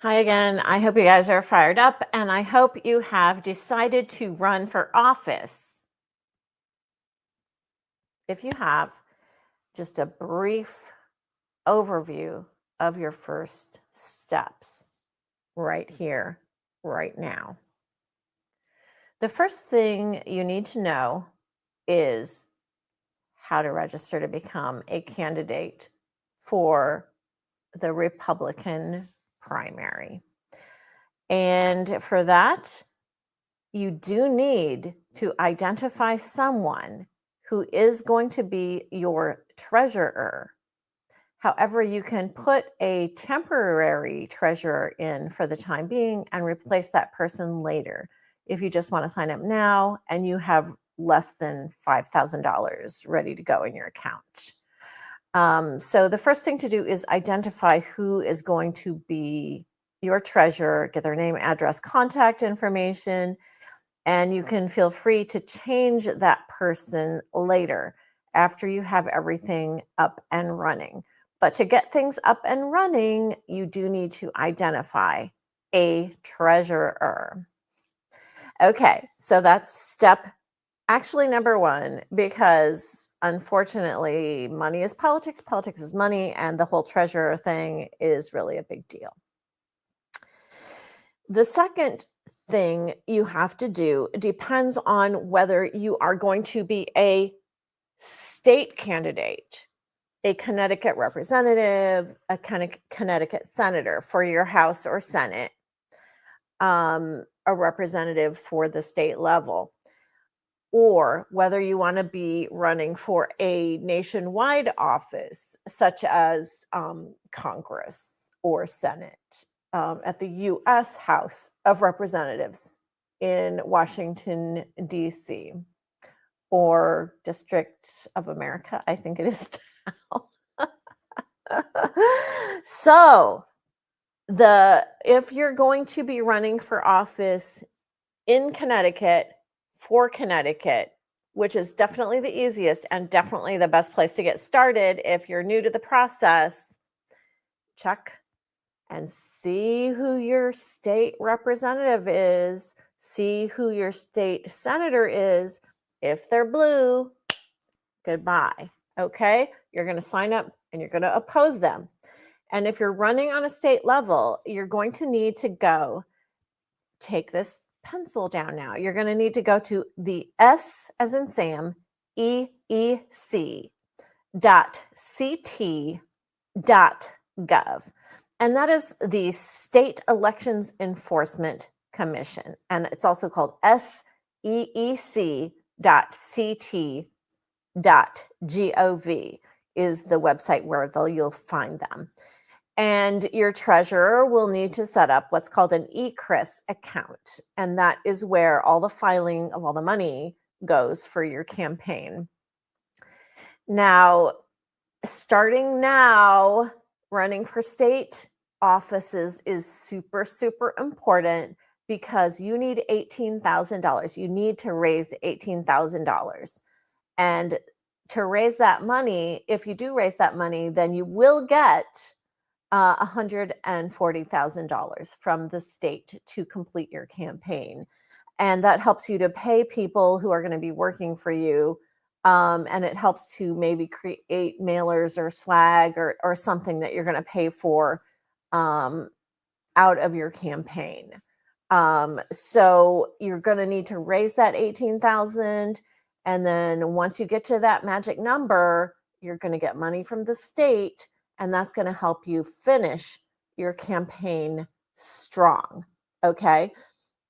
Hi again. I hope you guys are fired up and I hope you have decided to run for office. If you have, just a brief overview of your first steps right here, right now. The first thing you need to know is how to register to become a candidate for the Republican primary. And for that, you do need to identify someone who is going to be your treasurer. However, you can put a temporary treasurer in for the time being and replace that person later if you just want to sign up now and you have less than $5,000 ready to go in your account. So the first thing to do is identify who is going to be your treasurer, get their name, address, contact information, and you can feel free to change that person later after you have everything up and running. But to get things up and running, you do need to identify a treasurer. Okay, so that's step actually number one, because unfortunately, money is politics, politics is money, and the whole treasurer thing is really a big deal. The second thing you have to do depends on whether you are going to be a state candidate, a Connecticut representative, a Connecticut senator for your House or Senate, a representative for the state level, or whether you want to be running for a nationwide office, such as Congress or Senate, at the U.S. House of Representatives in Washington, D.C., or District of America, I think it is now. So, if you're going to be running for office in Connecticut for Connecticut, which is definitely the easiest and definitely the best place to get started if you're new to the process, check and see who your state representative is, see who your state senator is. If they're blue, goodbye. Okay? You're going to sign up and you're going to oppose them. And if you're running on a state level, you're going to need to go take this pencil down now. You're going to need to go to the S as in Sam, EEC dot CT dot gov. And that is the State Elections Enforcement Commission. And it's also called seec.ct.gov is the website where you'll find them. And your treasurer will need to set up what's called an ECRIS account. And that is where all the filing of all the money goes for your campaign. Now, starting now, running for state offices is super, super important because you need $18,000. You need to raise $18,000. And to raise that money, if you do raise that money, then you will get $140,000 from the state to complete your campaign. And that helps you to pay people who are going to be working for you. And it helps to maybe create mailers or swag or something that you're going to pay for out of your campaign. So you're going to need to raise that 18,000. And then once you get to that magic number, you're going to get money from the state, and that's going to help you finish your campaign strong. Okay.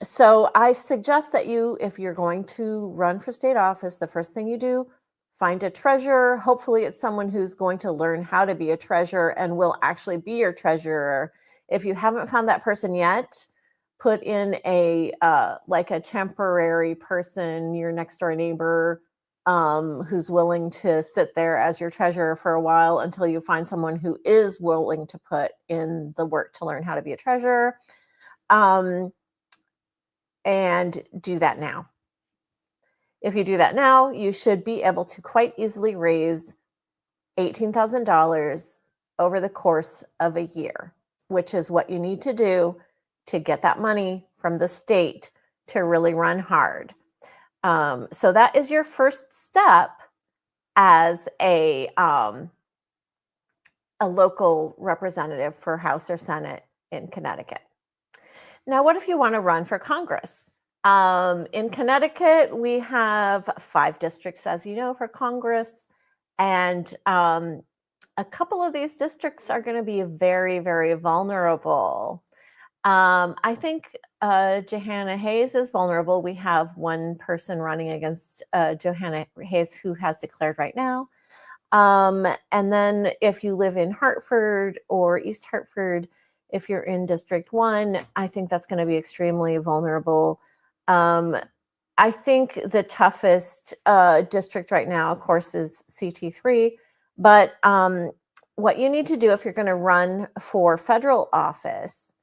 So I suggest that if you're going to run for state office, the first thing you do, find a treasurer. Hopefully it's someone who's going to learn how to be a treasurer and will actually be your treasurer. If you haven't found that person yet, put in a temporary person, your next door neighbor, who's willing to sit there as your treasurer for a while until you find someone who is willing to put in the work to learn how to be a treasurer. And do that now. If you do that now, you should be able to quite easily raise $18,000 over the course of a year. which is what you need to do to get that money from the state to really run hard. So that is your first step as a local representative for House or Senate in Connecticut. Now, what if you want to run for Congress? In Connecticut, we have 5 districts, as you know, for Congress. And a couple of these districts are going to be very, very vulnerable. I think Jahana Hayes is vulnerable. We have one person running against Jahana Hayes who has declared right now. And then if you live in Hartford or East Hartford, if you're in District 1, I think that's going to be extremely vulnerable. I think the toughest district right now, of course, is CT3. But what you need to do if you're going to run for federal office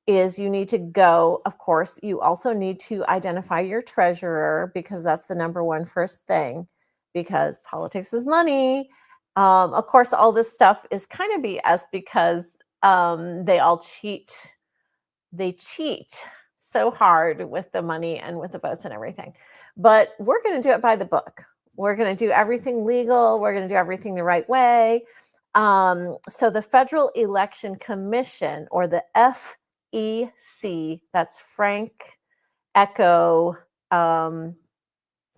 is you need to go, of course, you also need to identify your treasurer, because that's the number one first thing, because politics is money. Of course, all this stuff is kind of BS because they all cheat. They cheat so hard with the money and with the votes and everything. But we're going to do it by the book. We're going to do everything legal. We're going to do everything the right way. So the Federal Election Commission, or the FEC, that's Frank Echo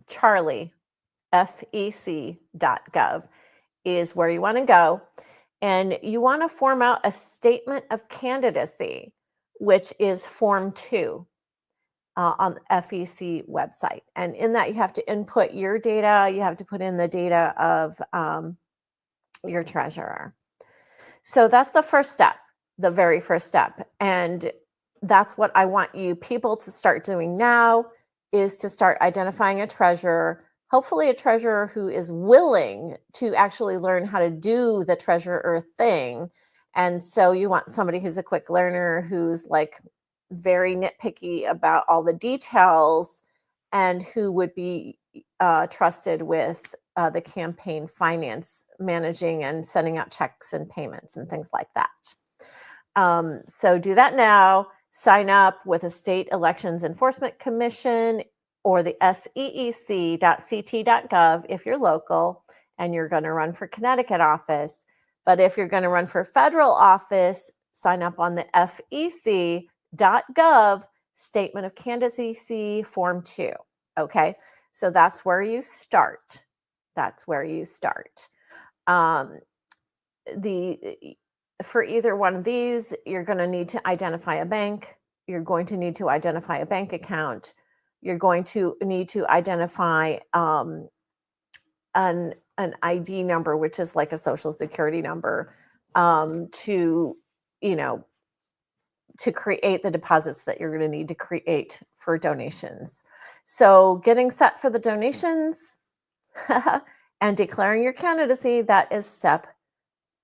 Charlie, fec.gov, is where you want to go. And you want to form out a statement of candidacy, which is Form 2 on the FEC website. And in that, you have to input your data. You have to put in the data of your treasurer. So that's the first step, the very first step. And that's what I want you people to start doing now, is to start identifying a treasurer, hopefully a treasurer who is willing to actually learn how to do the treasurer thing. And so you want somebody who's a quick learner, who's like very nitpicky about all the details, and who would be trusted with the campaign finance, managing and sending out checks and payments and things like that. So do that now. Sign up with a State Elections Enforcement Commission or the seec.ct.gov if you're local and you're going to run for Connecticut office. But if you're going to run for federal office, sign up on the fec.gov Statement of Candidacy Form 2. Okay, so that's where you start. That's where you start. For either one of these, you're going to need to identify a bank. You're going to need to identify a bank account. You're going to need to identify an ID number, which is like a social security number, to create the deposits that you're going to need to create for donations. So getting set for the donations and declaring your candidacy, that is step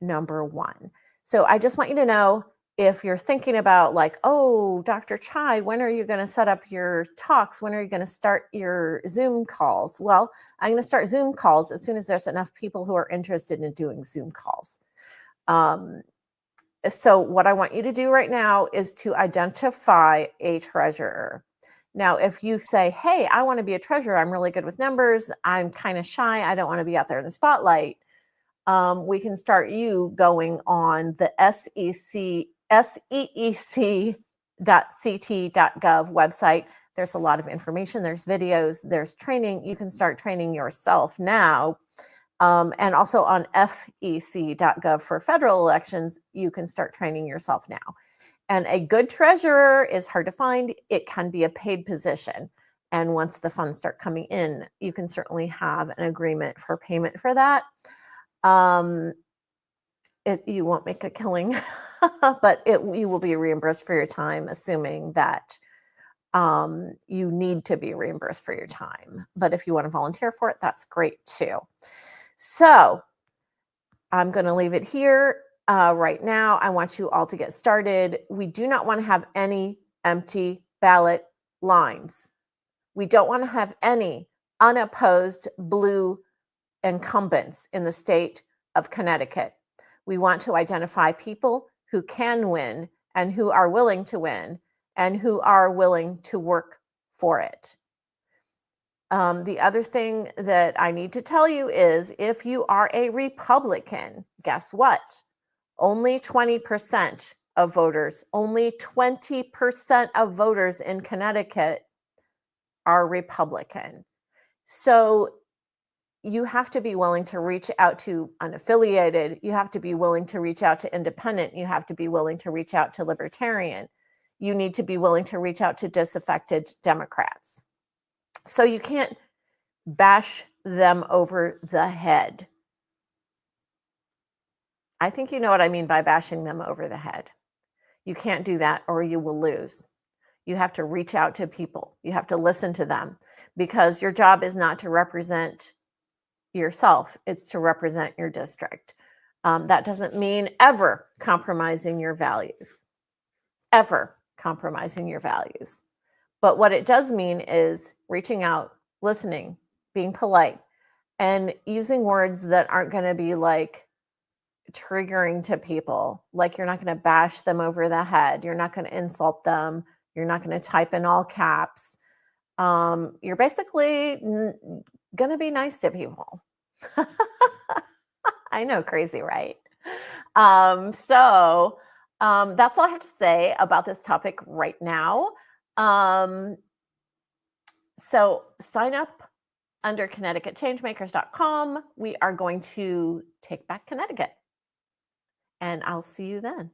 number 1. So I just want you to know, if you're thinking about like, oh, Dr. Chai, when are you going to set up your talks? When are you going to start your Zoom calls? Well, I'm going to start Zoom calls as soon as there's enough people who are interested in doing Zoom calls. So what I want you to do right now is to identify a treasurer. Now, if you say, hey, I want to be a treasurer, I'm really good with numbers, I'm kind of shy, I don't want to be out there in the spotlight, we can start you going on the seec.ct.gov website. There's a lot of information, there's videos, there's training. You can start training yourself now. And also on fec.gov for federal elections, you can start training yourself now. And a good treasurer is hard to find. It can be a paid position. And once the funds start coming in, you can certainly have an agreement for payment for that. You won't make a killing, but you will be reimbursed for your time, assuming that you need to be reimbursed for your time. But if you want to volunteer for it, that's great too. So I'm going to leave it here right now. I want you all to get started. We do not want to have any empty ballot lines. We don't want to have any unopposed blue incumbents in the state of Connecticut. We want to identify people who can win and who are willing to win and who are willing to work for it. The other thing that I need to tell you is if you are a Republican, guess what? Only 20% of voters, only 20% of voters in Connecticut are Republican. So you have to be willing to reach out to unaffiliated. You have to be willing to reach out to independent. You have to be willing to reach out to libertarian. You need to be willing to reach out to disaffected Democrats. So you can't bash them over the head. I think you know what I mean by bashing them over the head. You can't do that or you will lose. You have to reach out to people. You have to listen to them because your job is not to represent yourself. It's to represent your district. That doesn't mean ever compromising your values, ever compromising your values. But what it does mean is reaching out, listening, being polite, and using words that aren't going to be like triggering to people. Like you're not going to bash them over the head. You're not going to insult them. You're not going to type in all caps. You're basically going to be nice to people. I know, crazy, right? That's all I have to say about this topic right now. So sign up under ConnecticutChangemakers.com. We are going to take back Connecticut. And I'll see you then.